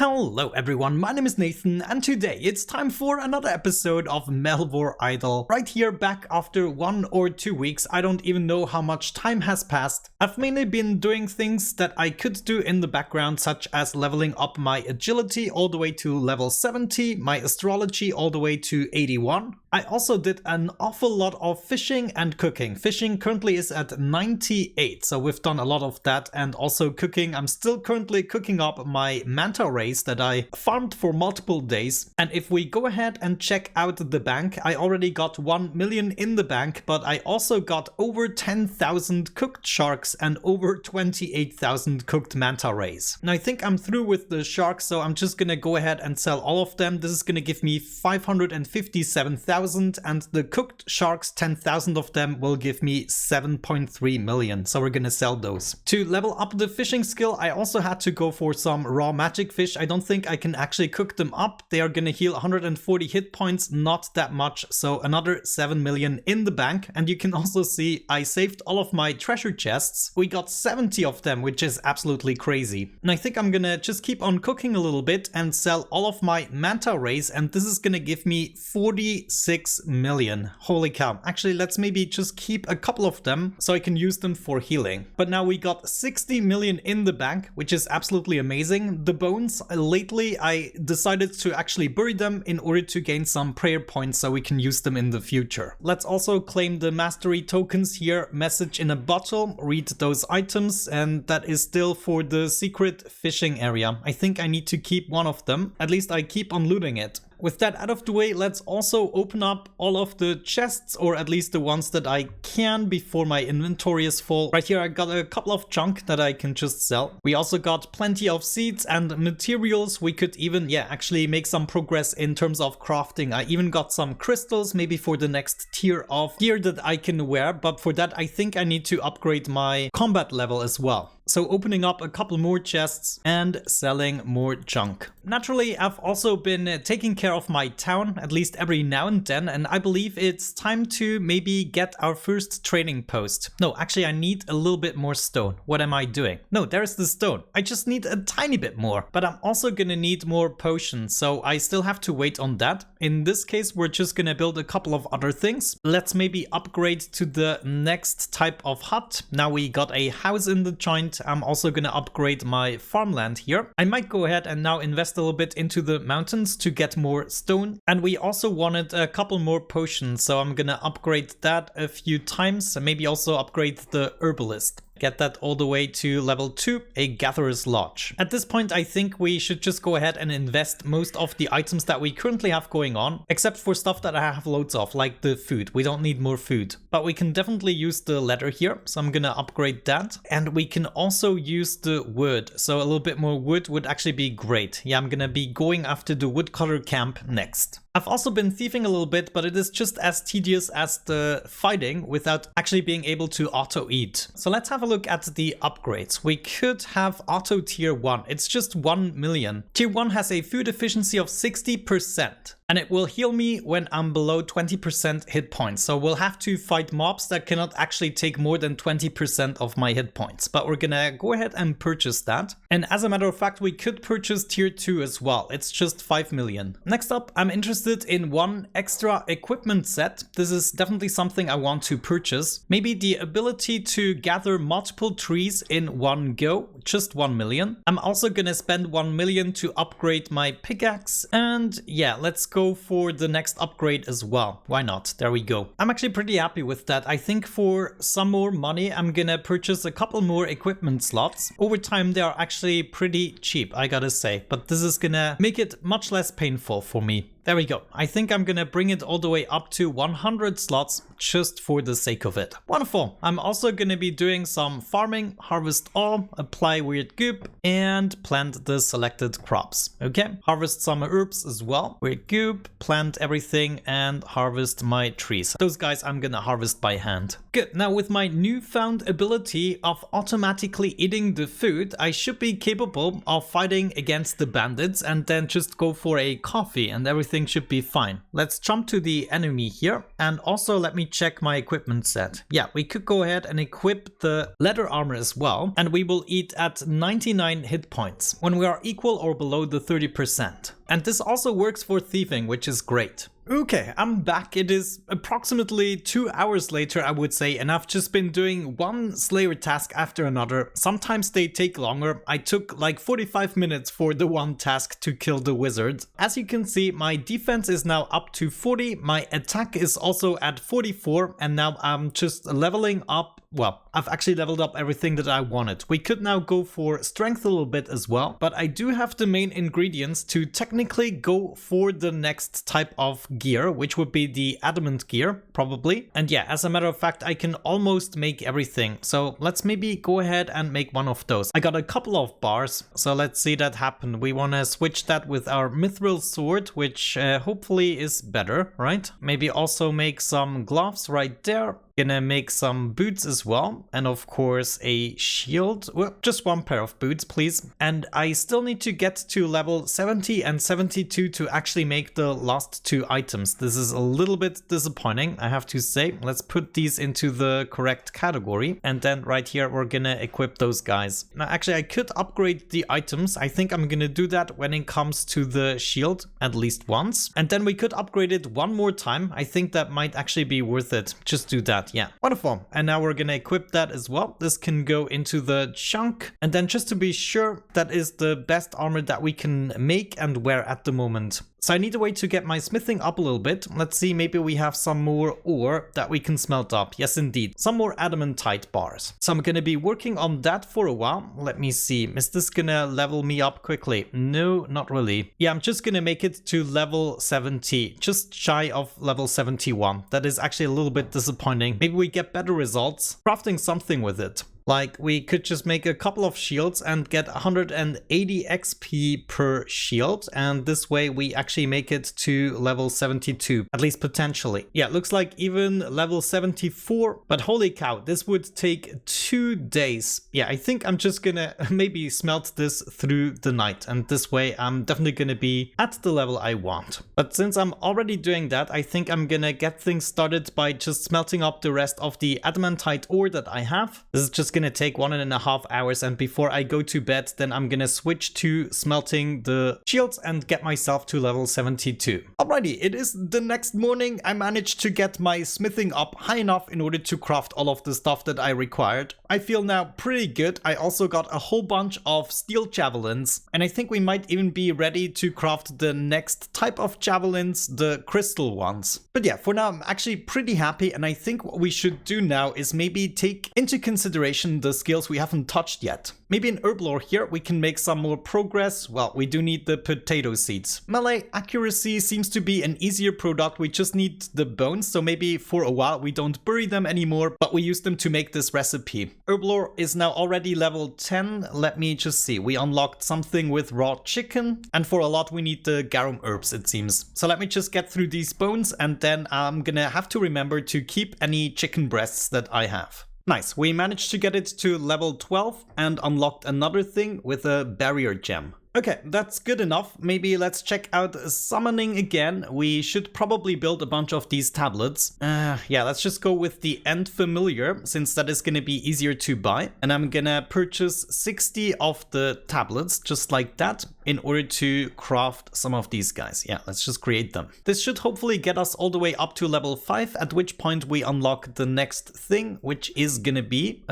Hello everyone, my name is Nathan and today it's time for another episode of Melvor Idle. Right here, back after 1 or 2 weeks. I don't even know how much time has passed. I've mainly been doing things that I could do in the background, such as leveling up my agility all the way to level 70, my astrology all the way to 81. I also did an awful lot of fishing and cooking. Fishing currently is at 98, so we've done a lot of that, and also cooking. I'm still currently cooking up my manta rays that I farmed for multiple days. And if we go ahead and check out the bank, I already got 1 million in the bank, but I also got over 10,000 cooked sharks and over 28,000 cooked manta rays. Now I think I'm through with the sharks, so I'm just gonna go ahead and sell all of them. This is gonna give me 557,000, and the cooked sharks, 10,000 of them, will give me 7.3 million. So we're gonna sell those. To level up the fishing skill, I also had to go for some raw magic fish. I don't think I can actually cook them up. They are gonna heal 140 hit points, not that much, so another 7 million in the bank. And you can also see I saved all of my treasure chests. We got 70 of them, which is absolutely crazy. And I think I'm gonna just keep on cooking a little bit and sell all of my manta rays, and this is gonna give me 46 million. Holy cow. Actually, let's maybe just keep a couple of them so I can use them for healing. But now we got 60 million in the bank, which is absolutely amazing. The bones, lately I decided to actually bury them in order to gain some prayer points so we can use them in the future. Let's also claim the mastery tokens here. Message in a bottle, read those items, and that is still for the secret fishing area. I think I need to keep one of them. At least I keep on looting it. With that out of the way, let's also open up all of the chests, or at least the ones that I can before my inventory is full. Right here I got a couple of junk that I can just sell. We also got plenty of seeds and materials. We could even, actually make some progress in terms of crafting. I even got some crystals, maybe for the next tier of gear that I can wear, but for that I think I need to upgrade my combat level as well. So opening up a couple more chests and selling more junk. Naturally, I've also been taking care of my town, at least every now and then, and I believe it's time to maybe get our first trading post. No, actually I need a little bit more stone. What am I doing? No, there's the stone. I just need a tiny bit more, but I'm also gonna need more potions, so I still have to wait on that. In this case, we're just gonna build a couple of other things. Let's maybe upgrade to the next type of hut. Now we got a house in the joint. I'm also gonna upgrade my farmland here. I might go ahead and now invest a little bit into the mountains to get more stone. And we also wanted a couple more potions, so I'm gonna upgrade that a few times, and maybe also upgrade the herbalist. Get that all the way to level 2, a gatherer's lodge. At this point, I think we should just go ahead and invest most of the items that we currently have going on, except for stuff that I have loads of, like the food. We don't need more food, but we can definitely use the leather here, so I'm gonna upgrade that. And we can also use the wood, so a little bit more wood would actually be great. Yeah, I'm gonna be going after the woodcutter camp next. I've also been thieving a little bit, but it is just as tedious as the fighting without actually being able to auto-eat. So let's have a look at the upgrades. We could have auto tier 1. It's just 1 million. Tier 1 has a food efficiency of 60%. And it will heal me when I'm below 20% hit points. So we'll have to fight mobs that cannot actually take more than 20% of my hit points. But we're gonna go ahead and purchase that. And as a matter of fact, we could purchase tier 2 as well. It's just 5 million. Next up, I'm interested in one extra equipment set. This is definitely something I want to purchase. Maybe the ability to gather multiple trees in one go, just 1 million. I'm also gonna spend 1 million to upgrade my pickaxe. And yeah, let's go for the next upgrade as well. Why not? There we go. I'm actually pretty happy with that. I think for some more money, I'm gonna purchase a couple more equipment slots. Over time, they are actually pretty cheap, I gotta say, but this is gonna make it much less painful for me. There we go. I think I'm gonna bring it all the way up to 100 slots just for the sake of it. Wonderful. I'm also gonna be doing some farming, harvest all, apply weird goop, and plant the selected crops. Okay, harvest some herbs as well. Weird goop, plant everything, and harvest my trees. Those guys I'm gonna harvest by hand. Good. Now with my newfound ability of automatically eating the food, I should be capable of fighting against the bandits and then just go for a coffee and everything everything should be fine. Let's jump to the enemy here, and also let me check my equipment set. Yeah, we could go ahead and equip the leather armor as well, and we will eat at 99 hit points when we are equal or below the 30%. And this also works for thieving, which is great. Okay, I'm back. It is approximately 2 hours later, I would say, and I've just been doing one Slayer task after another. Sometimes they take longer. I took like 45 minutes for the one task to kill the wizard. As you can see, my defense is now up to 40, my attack is also at 44, and now I'm just leveling up. Well, I've actually leveled up everything that I wanted. We could now go for strength a little bit as well, but I do have the main ingredients to technically go for the next type of gear, which would be the adamant gear, probably. And yeah, as a matter of fact, I can almost make everything. So let's maybe go ahead and make one of those. I got a couple of bars, so let's see that happen. We want to switch that with our mithril sword, which hopefully is better, right? Maybe also make some gloves right there. Gonna make some boots as well, and of course a shield. Well, just one pair of boots, please. And I still need to get to level 70 and 72 to actually make the last two items. This is a little bit disappointing, I have to say. Let's put these into the correct category, and then right here we're gonna equip those guys. Now actually I could upgrade the items. I think I'm gonna do that when it comes to the shield at least once, and then we could upgrade it one more time. I think that might actually be worth it. Just do that. Yeah, wonderful. And now we're gonna equip that as well. This can go into the chunk, and then just to be sure, that is the best armor that we can make and wear at the moment. So I need a way to get my smithing up a little bit. Let's see, maybe we have some more ore that we can smelt up. Yes, indeed. Some more adamantite bars. So I'm gonna be working on that for a while. Let me see. Is this gonna level me up quickly? No, not really. Yeah, I'm just gonna make it to level 70. Just shy of level 71. That is actually a little bit disappointing. Maybe we get better results crafting something with it. Like, we could just make a couple of shields and get 180 XP per shield, and this way we actually make it to level 72, at least potentially. Yeah, looks like even level 74, but holy cow, this would take 2 days. Yeah, I think I'm just gonna maybe smelt this through the night, and this way I'm definitely gonna be at the level I want. But since I'm already doing that, I think I'm gonna get things started by just smelting up the rest of the adamantite ore that I have. This is just gonna take 1.5 hours, and before I go to bed, then I'm gonna switch to smelting the shields and get myself to level 72. Alrighty, it is the next morning. I managed to get my smithing up high enough in order to craft all of the stuff that I required. I feel now pretty good. I also got a whole bunch of steel javelins, and I think we might even be ready to craft the next type of javelins, the crystal ones. But yeah, for now I'm actually pretty happy, and I think what we should do now is maybe take into consideration the skills we haven't touched yet. Maybe in Herblore here we can make some more progress. Well, we do need the potato seeds. Melee accuracy seems to be an easier product. We just need the bones, so maybe for a while we don't bury them anymore, but we use them to make this recipe. Herblore is now already level 10. Let me just see. We unlocked something with raw chicken, and for a lot we need the garum herbs, it seems. So let me just get through these bones, and then I'm gonna have to remember to keep any chicken breasts that I have. Nice, we managed to get it to level 12 and unlocked another thing with a barrier gem. Okay, that's good enough. Maybe let's check out summoning again. We should probably build a bunch of these tablets. Yeah, let's just go with the end familiar, since that is going to be easier to buy. And I'm gonna purchase 60 of the tablets, just like that, in order to craft some of these guys. Yeah, let's just create them. This should hopefully get us all the way up to level 5, at which point we unlock the next thing, which is gonna be,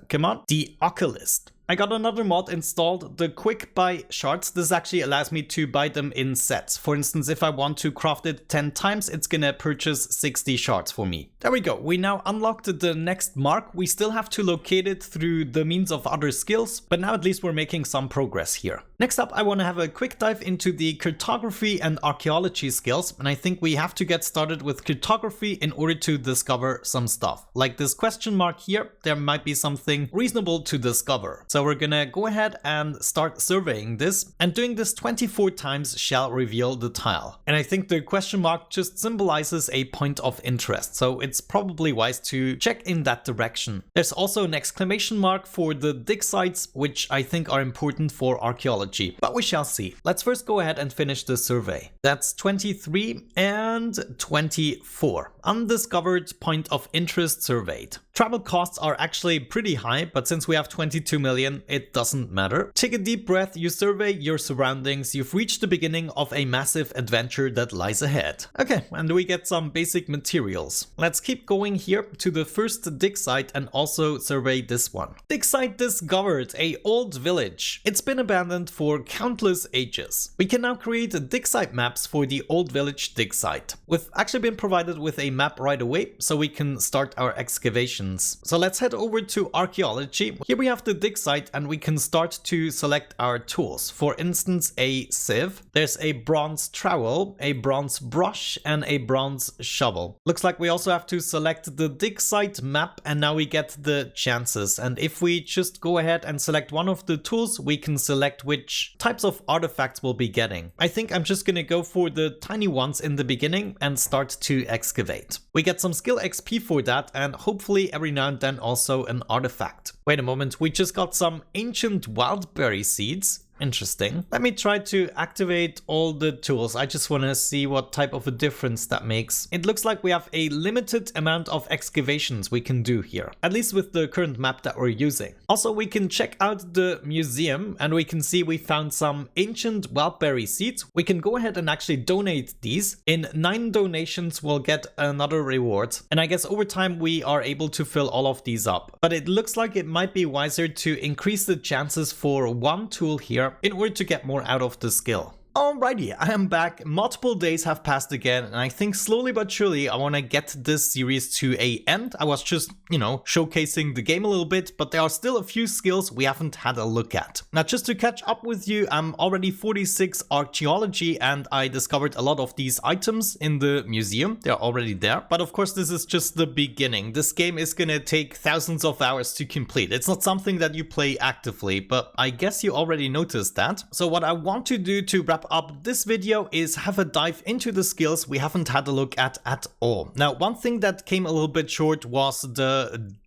come on, the Oculist. I got another mod installed, the quick buy shards. This actually allows me to buy them in sets. For instance, if I want to craft it 10 times, it's gonna purchase 60 shards for me. There we go. We now unlocked the next mark. We still have to locate it through the means of other skills, but now at least we're making some progress here. Next up, I want to have a quick dive into the cartography and archaeology skills, and I think we have to get started with cartography in order to discover some stuff. Like this question mark here, there might be something reasonable to discover. So we're gonna go ahead and start surveying this, and doing this 24 times shall reveal the tile. And I think the question mark just symbolizes a point of interest. So it's probably wise to check in that direction. There's also an exclamation mark for the dig sites, which I think are important for archaeology, but we shall see. Let's first go ahead and finish the survey. That's 23 and 24. Undiscovered point of interest surveyed. Travel costs are actually pretty high, but since we have 22 million, it doesn't matter. Take a deep breath, you survey your surroundings, you've reached the beginning of a massive adventure that lies ahead. Okay, and we get some basic materials. Let's keep going here to the first dig site and also survey this one. Dig site discovered, a old village. It's been abandoned for countless ages. We can now create dig site maps for the old village dig site. We've actually been provided with a map right away, so we can start our excavations. So let's head over to Archaeology. Here we have the dig site and we can start to select our tools. For instance, a sieve. There's a bronze trowel, a bronze brush, and a bronze shovel. Looks like we also have to select the dig site map, and now we get the chances. And if we just go ahead and select one of the tools, we can select which types of artifacts we'll be getting. I think I'm just gonna go for the tiny ones in the beginning and start to excavate. We get some skill XP for that, and hopefully every now and then also an artifact. Wait a moment, we just got some ancient wildberry seeds. Interesting. Let me try to activate all the tools. I just want to see what type of a difference that makes. It looks like we have a limited amount of excavations we can do here, at least with the current map that we're using. Also, we can check out the museum and we can see we found some ancient wildberry seeds. We can go ahead and actually donate these. In 9 donations, we'll get another reward. And I guess over time we are able to fill all of these up. But it looks like it might be wiser to increase the chances for one tool here in order to get more out of the skill. Alrighty, I am back. Multiple days have passed again, and I think slowly but surely I want to get this series to an end. I was just, showcasing the game a little bit, but there are still a few skills we haven't had a look at. Now, just to catch up with you, I'm already 46 archaeology, and I discovered a lot of these items in the museum. They're already there, but of course this is just the beginning. This game is gonna take thousands of hours to complete. It's not something that you play actively, but I guess you already noticed that. So what I want to do to wrap up this video is have a dive into the skills we haven't had a look at all. Now, one thing that came a little bit short was the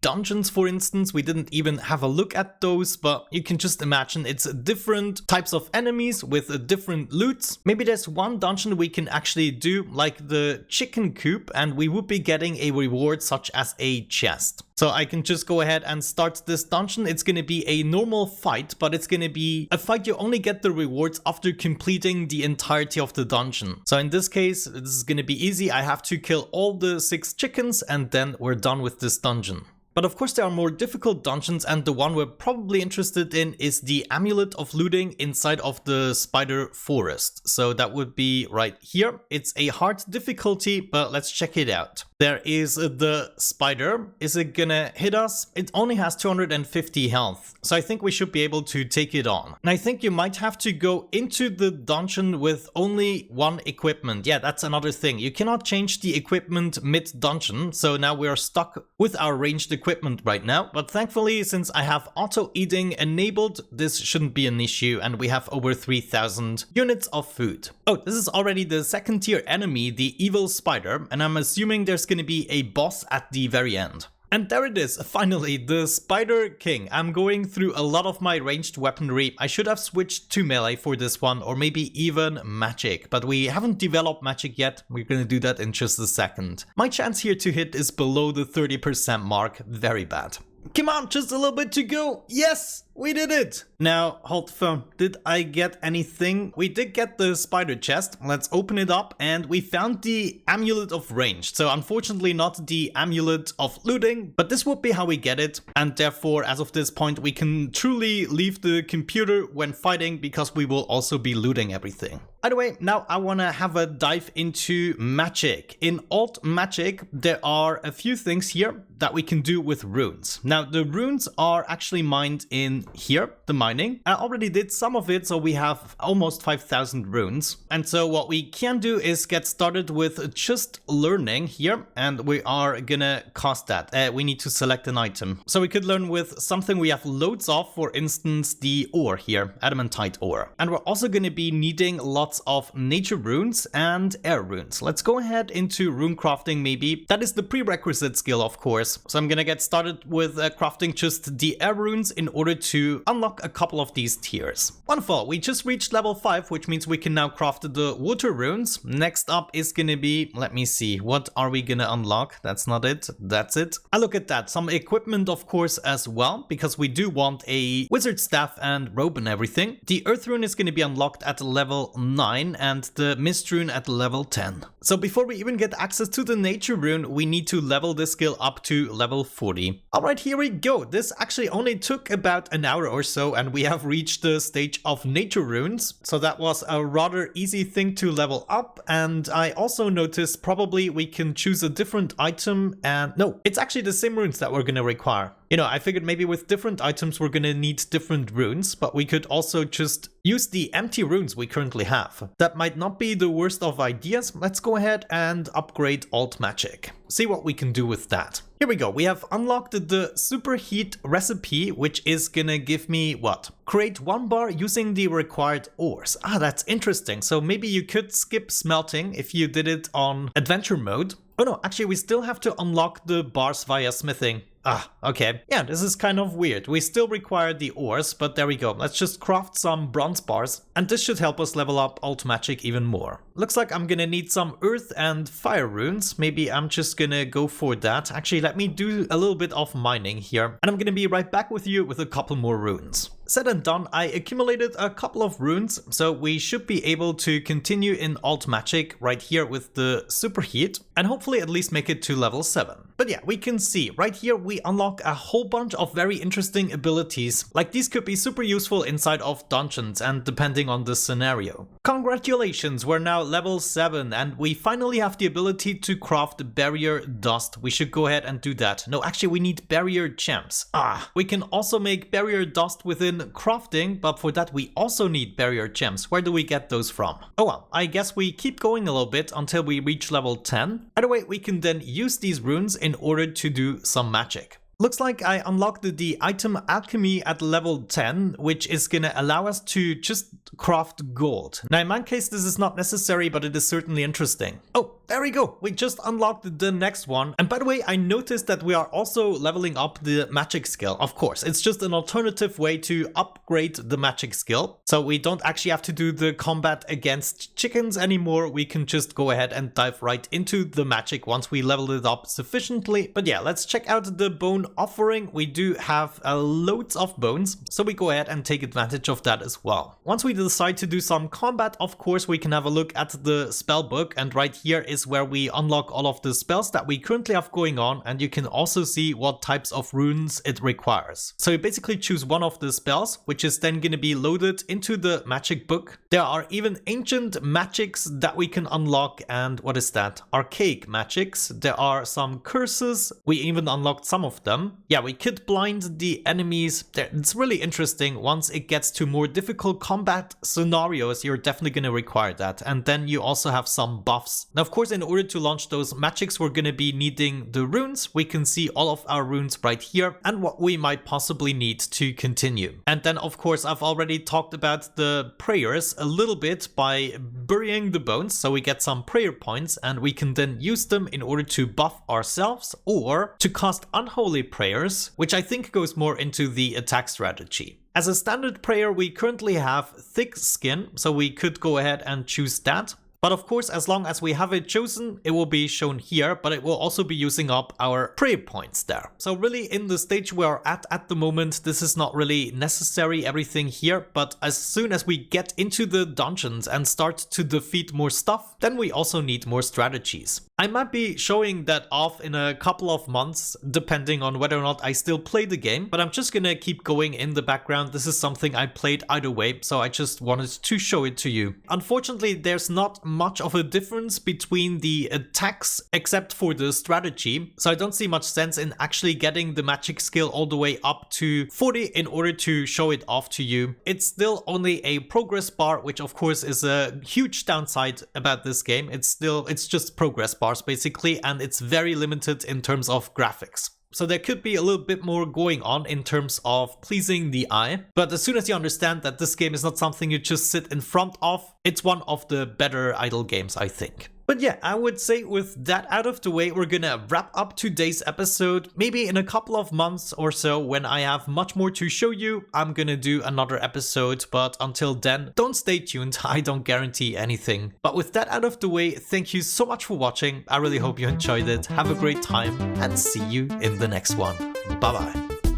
dungeons, for instance. We didn't even have a look at those, but you can just imagine it's different types of enemies with different loots. Maybe there's one dungeon we can actually do like the chicken coop, and we would be getting a reward such as a chest. So I can just go ahead and start this dungeon. It's going to be a normal fight, but it's going to be a fight you only get the rewards after completing the entirety of the dungeon. So in this case, this is going to be easy. I have to kill all the 6 chickens and then we're done with this dungeon. But of course there are more difficult dungeons, and the one we're probably interested in is the Amulet of Looting inside of the Spider Forest. So that would be right here. It's a hard difficulty, but let's check it out. There is the spider. Is it gonna hit us? It only has 250 health, so I think we should be able to take it on. And I think you might have to go into the dungeon with only 1 equipment. Yeah, that's another thing. You cannot change the equipment mid-dungeon, so now we are stuck with our ranged equipment right now. But thankfully, since I have auto-eating enabled, this shouldn't be an issue, and we have over 3,000 units of food. Oh, this is already the 2nd tier enemy, the evil spider, and I'm assuming there's going to be a boss at the very end. And there it is, finally, the Spider King. I'm going through a lot of my ranged weaponry. I should have switched to melee for this one, or maybe even magic, but we haven't developed magic yet. We're gonna do that in just a second. My chance here to hit is below the 30% mark, very bad. Come on, just a little bit to go. Yes, we did it. Now, hold the phone. Did I get anything? We did get the spider chest. Let's open it up, and we found the Amulet of Range. So unfortunately not the Amulet of Looting, but this would be how we get it. And therefore, as of this point, we can truly leave the computer when fighting, because we will also be looting everything. By the way, now I want to have a dive into magic. In alt magic, there are a few things here that we can do with runes. Now, the runes are actually mined in begin here, the mining. I already did some of it, so we have almost 5,000 runes. And so what we can do is get started with just learning here, and we are gonna cast that. We need to select an item. So we could learn with something we have loads of, for instance, the ore here, adamantite ore. And we're also gonna be needing lots of nature runes and air runes. Let's go ahead into rune crafting maybe. That is the prerequisite skill, of course. So I'm gonna get started with crafting just the air runes in order to unlock a couple of these tiers. Wonderful, we just reached level 5, which means we can now craft the water runes. Next up is gonna be, let me see, what are we gonna unlock? That's not it, that's it. I look at that, some equipment of course as well, because we do want a wizard staff and robe and everything. The earth rune is gonna be unlocked at level 9 and the mist rune at level 10. So before we even get access to the nature rune, we need to level this skill up to level 40. Alright, here we go. This actually only took about an hour or so and we have reached the stage of nature runes. So that was a rather easy thing to level up, and I also noticed probably we can choose a different item, and no, it's actually the same runes that we're gonna require. You know, I figured maybe with different items we're gonna need different runes, but we could also just use the empty runes we currently have. That might not be the worst of ideas. Let's go ahead and upgrade alt magic. See what we can do with that. Here we go, we have unlocked the superheat recipe, which is gonna give me what? Create 1 bar using the required ores. Ah, that's interesting. So maybe you could skip smelting if you did it on adventure mode. Oh no, actually we still have to unlock the bars via smithing. Ah, okay. Yeah, this is kind of weird. We still require the ores, but there we go. Let's just craft some bronze bars, and this should help us level up alt magic even more. Looks like I'm gonna need some earth and fire runes. Maybe I'm just gonna go for that. Actually, let me do a little bit of mining here, and I'm gonna be right back with you with a couple more runes. Said and done, I accumulated a couple of runes, so we should be able to continue in alt magic right here with the superheat, and hopefully at least make it to level 7. But yeah, we can see right here we unlock a whole bunch of very interesting abilities. Like these could be super useful inside of dungeons and depending on the scenario. Congratulations, we're now level 7 and we finally have the ability to craft barrier dust. We should go ahead and do that. No, actually we need barrier gems. We can also make barrier dust within crafting, but for that we also need barrier gems. Where do we get those from? Oh well, I guess we keep going a little bit until we reach level 10. Either way, we can then use these runes in order to do some magic. Looks like I unlocked the item alchemy at level 10, which is gonna allow us to just craft gold. Now in my case this is not necessary, but it is certainly interesting. Oh, there we go, we just unlocked the next one. And by the way, I noticed that we are also leveling up the magic skill. Of course, it's just an alternative way to upgrade the magic skill. So we don't actually have to do the combat against chickens anymore. We can just go ahead and dive right into the magic once we leveled it up sufficiently. But yeah, let's check out the bone offering. We do have loads of bones, so we go ahead and take advantage of that as well. Once we decide to do some combat, of course, we can have a look at the spell book, and right here is where we unlock all of the spells that we currently have going on, and you can also see what types of runes it requires. So you basically choose one of the spells, which is then going to be loaded into the magic book. There are even ancient magics that we can unlock, and what is that? Archaic magics. There are some curses. We even unlocked some of them. Yeah, we could blind the enemies. It's really interesting. Once it gets to more difficult combat scenarios, you're definitely going to require that. And then you also have some buffs. Now, of course, in order to launch those magics, we're going to be needing the runes. We can see all of our runes right here and what we might possibly need to continue. And then, of course, I've already talked about the prayers a little bit by burying the bones. So we get some prayer points and we can then use them in order to buff ourselves or to cast unholy prayers, which I think goes more into the attack strategy. As a standard prayer, we currently have thick skin, so we could go ahead and choose that. But of course, as long as we have it chosen, it will be shown here, but it will also be using up our prayer points there. So really in the stage we're at the moment, this is not really necessary, everything here, but as soon as we get into the dungeons and start to defeat more stuff, then we also need more strategies. I might be showing that off in a couple of months, depending on whether or not I still play the game, but I'm just gonna keep going in the background. This is something I played either way, so I just wanted to show it to you. Unfortunately, there's not much of a difference between the attacks except for the strategy, so I don't see much sense in actually getting the magic skill all the way up to 40 in order to show it off to you. It's still only a progress bar, which of course is a huge downside about this game. It's just progress bars basically, and it's very limited in terms of graphics. So there could be a little bit more going on in terms of pleasing the eye, but as soon as you understand that this game is not something you just sit in front of, it's one of the better idle games, I think. But yeah, I would say with that out of the way, we're gonna wrap up today's episode. Maybe in a couple of months or so, when I have much more to show you, I'm gonna do another episode. But until then, don't stay tuned. I don't guarantee anything. But with that out of the way, thank you so much for watching. I really hope you enjoyed it. Have a great time and see you in the next one. Bye bye.